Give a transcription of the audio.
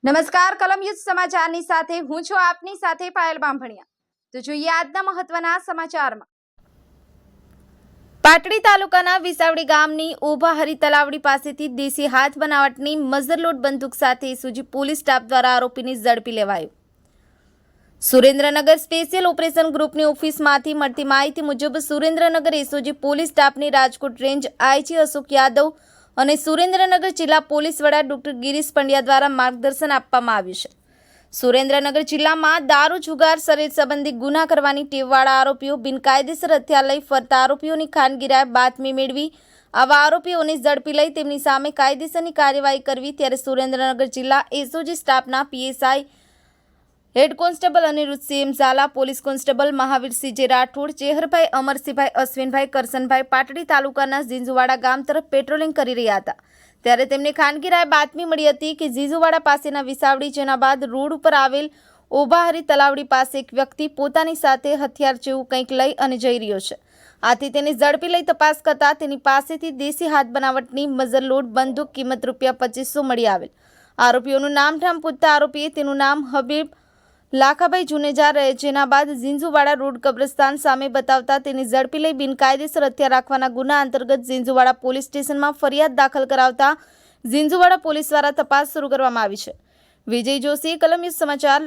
નમસ્કાર કલમ યુદ્ધ સમાચારની સાથે હું છું આપની સાથે પાયલ બામભણિયા। તો જોઈએ આજના મહત્વના સમાચારમાં। પાટડી તાલુકાના વિસાવડી ગામની ઓભાહરી તલાવડી પાસેથી દેશી હાથ બનાવટની મઝરલોડ બંદૂક સાથે એસઓજી પોલીસ સ્ટાફ દ્વારા આરોપીને ઝડપી લેવાયો। સુરેન્દ્રનગર સ્પેશિયલ ઓપરેશન ગ્રુપની ઓફિસમાંથી મળતી માહિતી મુજબ સુરેન્દ્રનગર એસઓજી પોલીસ સ્ટાફને રાજકોટ રેન્જ આઈજી અશોક યાદવ અને સુરેન્દ્રનગર જિલ્લા પોલીસ વડા ડોક્ટર ગિરીશ પંડ્યા દ્વારા માર્ગદર્શન આપવામાં આવ્યું છે। સુરેન્દ્રનગર જિલ્લામાં દારૂ જુગાર શરીર સંબંધી ગુના કરવાની ટેવવાળા આરોપીઓ બિનકાયદેસર હથિયાર લઈ ફરતા આરોપીઓની ખાનગીરાએ બાતમી મેળવી આવા આરોપીઓને ઝડપી લઈ તેમની સામે કાયદેસરની કાર્યવાહી કરવી। ત્યારે સુરેન્દ્રનગર જિલ્લા એસઓજી સ્ટાફના PSI head constable Aniruddhsinh Zala, police constable Mahavirsinh J Rathod, ચેહરભાઈ Amarsinhbhai અશ્વિનભાઈ કરસનભાઈ પાટડી તાલુકાના ઝીંઝુવાડા ગામ તરફ પેટ્રોલિંગ કરી રહ્યા હતા। ત્યારે તેમને ખાનગીરાએ બાતમી મળી હતી કે ઝીંઝુવાડા પાસેના વિસાવડી જેનાબાદ રોડ ઉપર આવેલ ઓભાહરી તલાવડી પાસે એક વ્યક્તિ પોતાની સાથે હથિયાર જેવું કંઈક લઈ અને જઈ રહ્યો છે। આથી તેને ઝડપી લઈ તપાસ કરતા તેની પાસેથી દેશી હાથ બનાવટની મઝરલોડ બંદૂક કિંમત ₹2500 મળી આવેલ। આરોપીઓનું નામઠામ પૂછતા આરોપીએ તેનું નામ હબીબ લાખાભાઈ જુનેજા રહે, જેના બાદ ઝીંઝુવાડા રોડ કબ્રસ્તાન સામે બતાવતા તેની ઝડપી લઈ બિનકાયદેસર હથિયાર રાખવાના ગુના અંતર્ગત ઝીંઝુવાડા પોલીસ સ્ટેશનમાં ફરિયાદ દાખલ કરાવતા ઝીંઝુવાડા પોલીસ દ્વારા તપાસ શરૂ કરવામાં આવી છે। વિજય જોશી, કલમ યુદ્ધ સમાચાર।